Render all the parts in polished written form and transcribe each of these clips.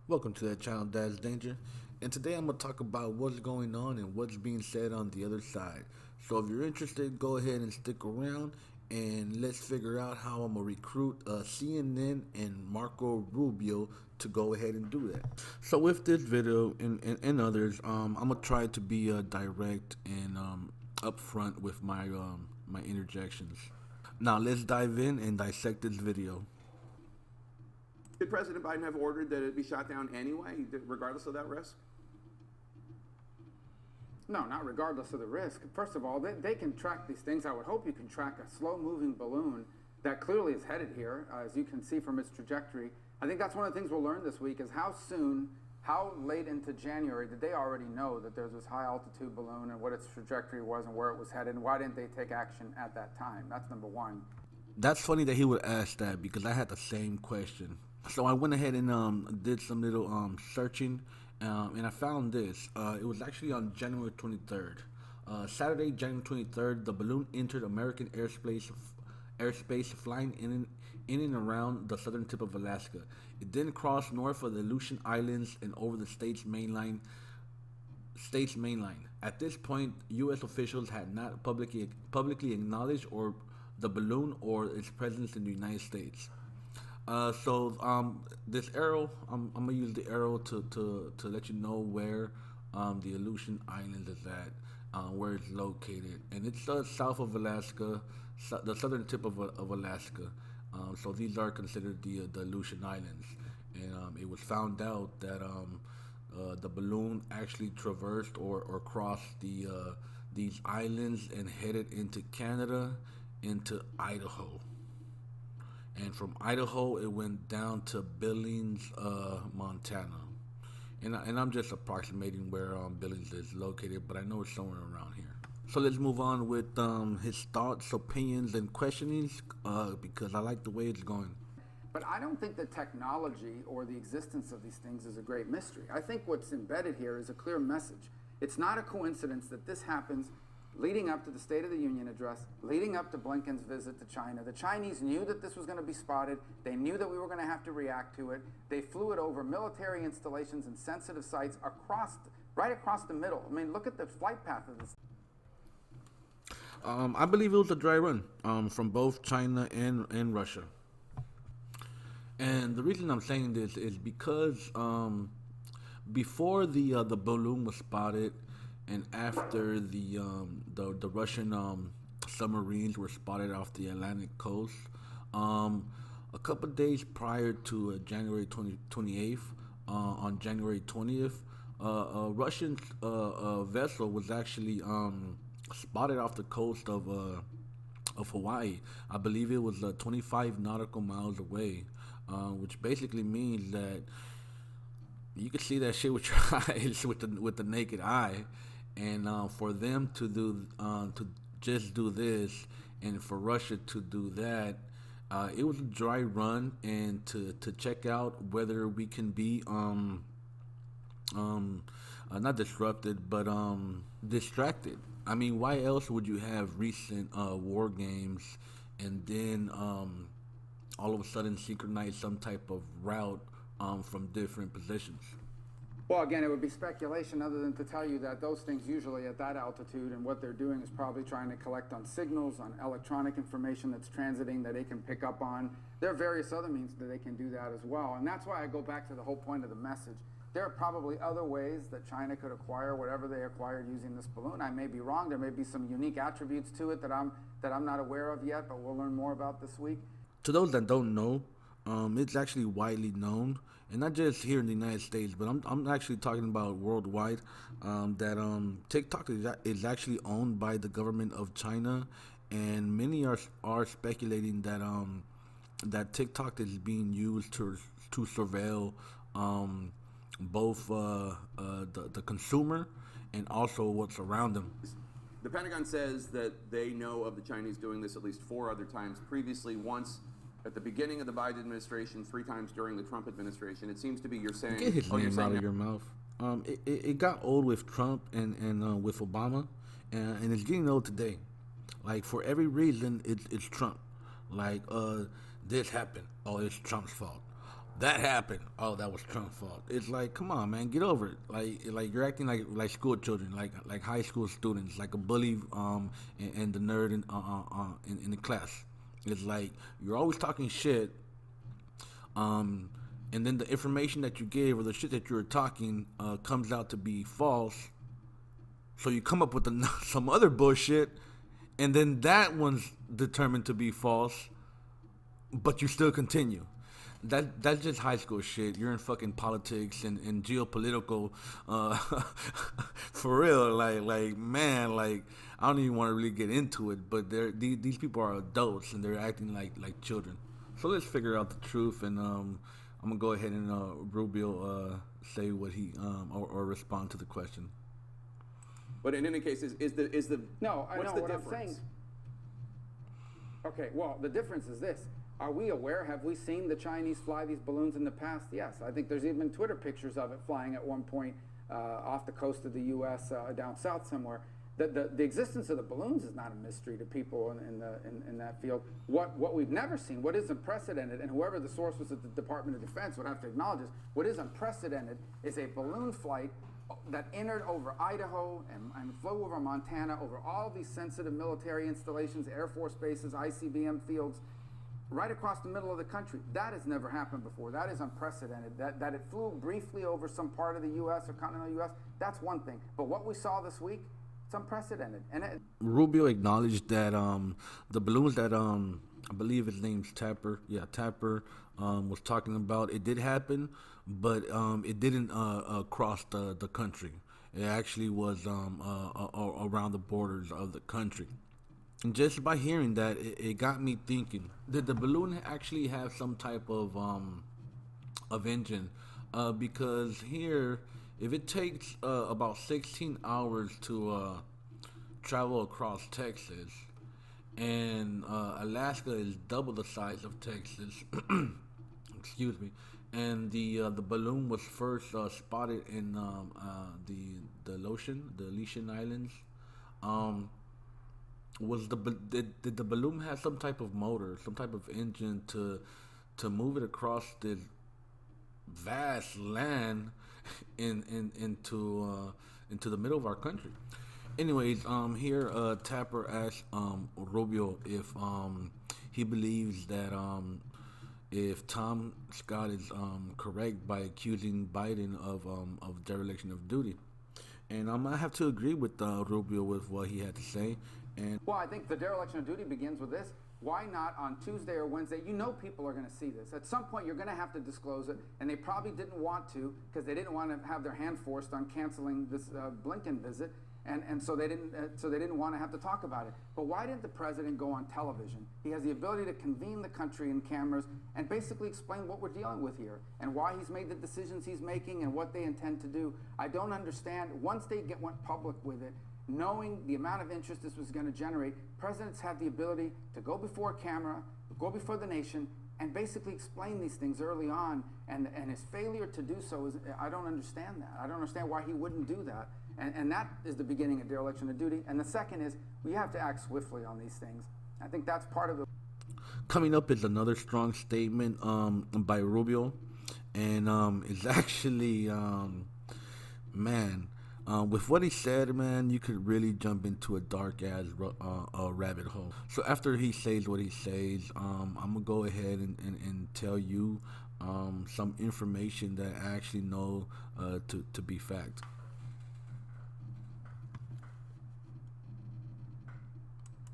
Welcome to that channel, Dad's Danger. And today I'm going to talk about what's going on and what's being said on the other side. So if you're interested, go ahead and stick around and let's figure out how I'm going to recruit CNN and Marco Rubio to go ahead and do that. So with this video and others, I'm going to try to be direct and upfront with my interjections. Now let's dive in and dissect this video. Did President Biden have ordered that it be shot down anyway, regardless of that risk? No, not regardless of the risk. First of all, they can track these things. I would hope you can track a slow-moving balloon that clearly is headed here, as you can see from its trajectory. I think that's one of the things we'll learn this week is how soon, how late into January did they already know that there's this high-altitude balloon and what its trajectory was and where it was headed, and why didn't they take action at that time? That's number one. That's funny that he would ask that because I had the same question. So I went ahead and did some little searching, and I found this. It was actually on January 23rd. Saturday, January 23rd, the balloon entered American airspace flying in and around the southern tip of Alaska. It then crossed north of the Aleutian Islands and over the state's mainline. At this point, U.S. officials had not publicly acknowledged or the balloon or its presence in the United States. This arrow, I'm gonna use the arrow to let you know where the Aleutian Islands is at, where it's located, and it's south of Alaska, the southern tip of Alaska. So these are considered the Aleutian Islands, and it was found out that the balloon actually traversed or crossed these islands and headed into Canada, into Idaho. And from Idaho, it went down to Billings, Montana. And I'm just approximating where Billings is located, but I know it's somewhere around here. So let's move on with his thoughts, opinions, and questionings, because I like the way it's going. But I don't think the technology or the existence of these things is a great mystery. I think what's embedded here is a clear message. It's not a coincidence that this happens leading up to the State of the Union address, leading up to Blinken's visit to China. The Chinese knew that this was going to be spotted. They knew that we were going to have to react to it. They flew it over military installations and sensitive sites right across the middle. I mean, look at the flight path of this. I believe it was a dry run from both China and Russia. And the reason I'm saying this is because before the balloon was spotted, and after the Russian submarines were spotted off the Atlantic coast, a couple of days prior to January 28th, on January 20th, a Russian vessel was actually spotted off the coast of Hawaii. I believe it was 25 nautical miles away, which basically means that you can see that shit with your eyes, with the naked eye. And for them to just do this, and for Russia to do that, it was a dry run, and to check out whether we can be not disrupted, but distracted. I mean, why else would you have recent war games and then all of a sudden synchronize some type of route from different positions? Well, again, it would be speculation other than to tell you that those things usually at that altitude and what they're doing is probably trying to collect on signals, on electronic information that's transiting that they can pick up on. There are various other means that they can do that as well. And that's why I go back to the whole point of the message. There are probably other ways that China could acquire whatever they acquired using this balloon. I may be wrong. There may be some unique attributes to it that I'm not aware of yet, but we'll learn more about this week. To those that don't know, it's actually widely known, and not just here in the United States, but I'm actually talking about worldwide, that TikTok is actually owned by the government of China, and many are speculating that that TikTok is being used to surveil both the consumer and also what's around them. The Pentagon says that they know of the Chinese doing this at least 4 other times previously, once at the beginning of the Biden administration, 3 times during the Trump administration. It seems to be you're saying... Get his name out of your mouth. It got old with Trump and with Obama, and it's getting old today. Like, for every reason, it's Trump. Like, this happened. Oh, it's Trump's fault. That happened. Oh, that was Trump's fault. It's like, come on, man, get over it. Like you're acting like school children, like high school students, like a bully, and the nerd in the class. It's like you're always talking shit, and then the information that you gave or the shit that you were talking comes out to be false. So you come up with some other bullshit, and then that one's determined to be false, but you still continue. That's just high school shit. You're in fucking politics and geopolitical, for real. Like man, like I don't even want to really get into it, but these people are adults and they're acting like children. So let's figure out the truth, and I'm gonna go ahead and Rubio say what he or respond to the question. But in any case, is the No, I what's know the what difference? I'm saying. Okay, well, the difference is this. Are we aware? Have we seen the Chinese fly these balloons in the past? Yes. I think there's even Twitter pictures of it flying at one point off the coast of the U.S. Down south somewhere. The existence of the balloons is not a mystery to people in that field. What we've never seen, what is unprecedented, and whoever the source was at the Department of Defense would have to acknowledge this, what is unprecedented is a balloon flight that entered over Idaho and flew over Montana, over all these sensitive military installations, Air Force bases, ICBM fields, right across the middle of the country. That has never happened before. That is unprecedented. That it flew briefly over some part of the U.S. or continental U.S., that's one thing. But what we saw this week, it's unprecedented. And Rubio acknowledged that the balloons that I believe his name's Tapper, Tapper was talking about, it did happen, but it didn't cross the country. It actually was around the borders of the country. And just by hearing that, it got me thinking: did the balloon actually have some type of engine? Because here, if it takes about 16 hours to travel across Texas, and Alaska is double the size of Texas, excuse me, and the balloon was first spotted in the Aleutian Islands. Did the balloon have some type of motor, some type of engine to move it across this vast land into the middle of our country? Anyways, here Tapper asked Rubio if he believes that if Tom Scott is correct by accusing Biden of dereliction of duty. And I have to agree with Rubio with what he had to say. And well, I think the dereliction of duty begins with this. Why not on Tuesday or Wednesday? You know people are going to see this. At some point, you're going to have to disclose it, and they probably didn't want to because they didn't want to have their hand forced on canceling this Blinken visit, and so they didn't want to have to talk about it. But why didn't the president go on television? He has the ability to convene the country in cameras and basically explain what we're dealing with here and why he's made the decisions he's making and what they intend to do. I don't understand. Once they went public with it, knowing the amount of interest this was going to generate, presidents have the ability to go before a camera, go before the nation, and basically explain these things early on. And his failure to do so is, I don't understand that. I don't understand why he wouldn't do that. And that is the beginning of dereliction of duty. And the second is, we have to act swiftly on these things. I think that's part of the... Coming up is another strong statement by Rubio. And it's actually, with what he said, man, you could really jump into a dark-ass rabbit hole. So after he says what he says, I'm going to go ahead and tell you some information that I actually know to be fact.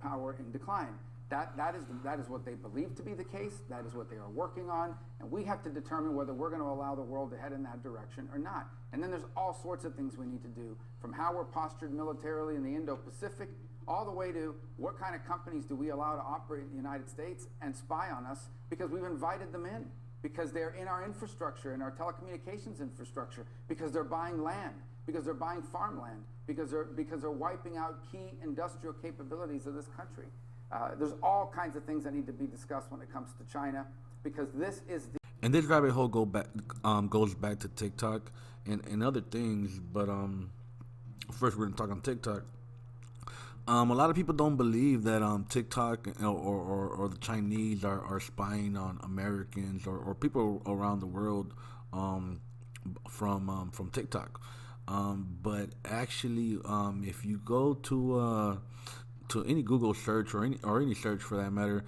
Power in decline. That is what they believe to be the case. That is what they are working on. And we have to determine whether we're going to allow the world to head in that direction or not. And then there's all sorts of things we need to do, from how we're postured militarily in the Indo-Pacific, all the way to what kind of companies do we allow to operate in the United States and spy on us because we've invited them in, because they're in our infrastructure, in our telecommunications infrastructure, because they're buying land, because they're buying farmland, because they're wiping out key industrial capabilities of this country. There's all kinds of things that need to be discussed when it comes to China, because this is the... And this rabbit hole goes back to TikTok and other things. But first we're going to talk on TikTok. A lot of people don't believe that TikTok or the Chinese are spying on Americans or people around the world from TikTok. But actually, if you go to any Google search or any search for that matter,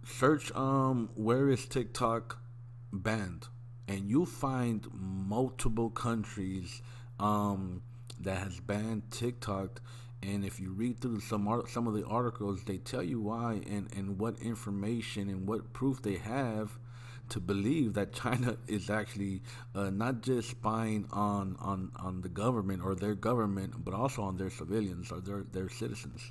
search where is TikTok banned, and you'll find multiple countries that has banned TikTok. And if you read through some of the articles, they tell you why and what information and what proof they have to believe that China is actually not just spying on the government or their government, but also on their civilians or their citizens.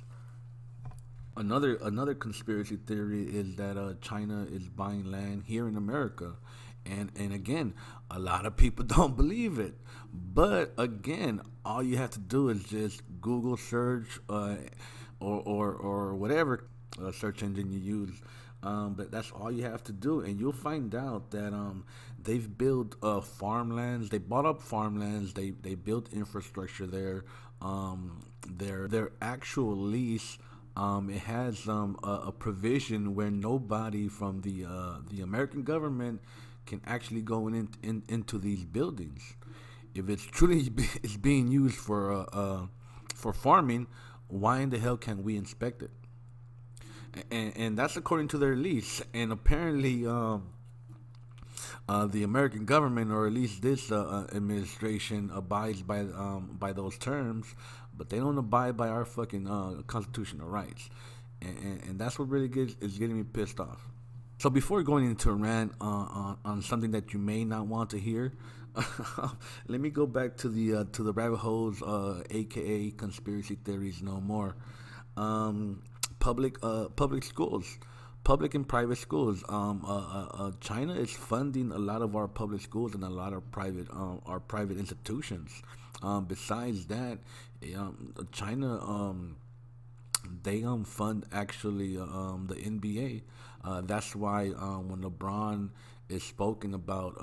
Another conspiracy theory is that China is buying land here in America, and again, a lot of people don't believe it. But again, all you have to do is just Google search or whatever search engine you use. But that's all you have to do, and you'll find out that they've built farmlands. They bought up farmlands. They built infrastructure there. Their actual lease. It has a provision where nobody from the American government can actually go into these buildings. If it's truly is being used for farming, why in the hell can't we inspect it? And that's according to their lease. And apparently, the American government, or at least this administration, abides by those terms, but they don't abide by our fucking constitutional rights, and that's what really is getting me pissed off. So before going into a rant on something that you may not want to hear, let me go back to the rabbit holes, aka conspiracy theories no more. Public schools, public and private schools. China is funding a lot of our public schools and a lot of our private institutions. Besides that, China they fund actually the NBA. That's why when LeBron is spoken about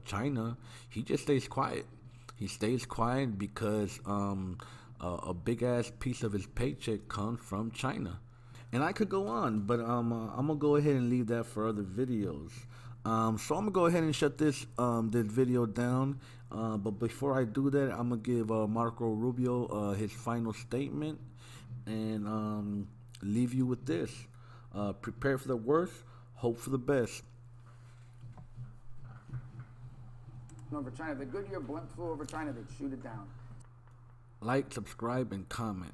China, he just stays quiet. He stays quiet because a big ass piece of his paycheck comes from China. And I could go on, but I'm gonna go ahead and leave that for other videos. So I'm gonna go ahead and shut this video down. But before I do that, I'm gonna give Marco Rubio his final statement and leave you with this: prepare for the worst, hope for the best. Over China, the Goodyear blimp flew over China. They'd shoot it down. Like, subscribe, and comment.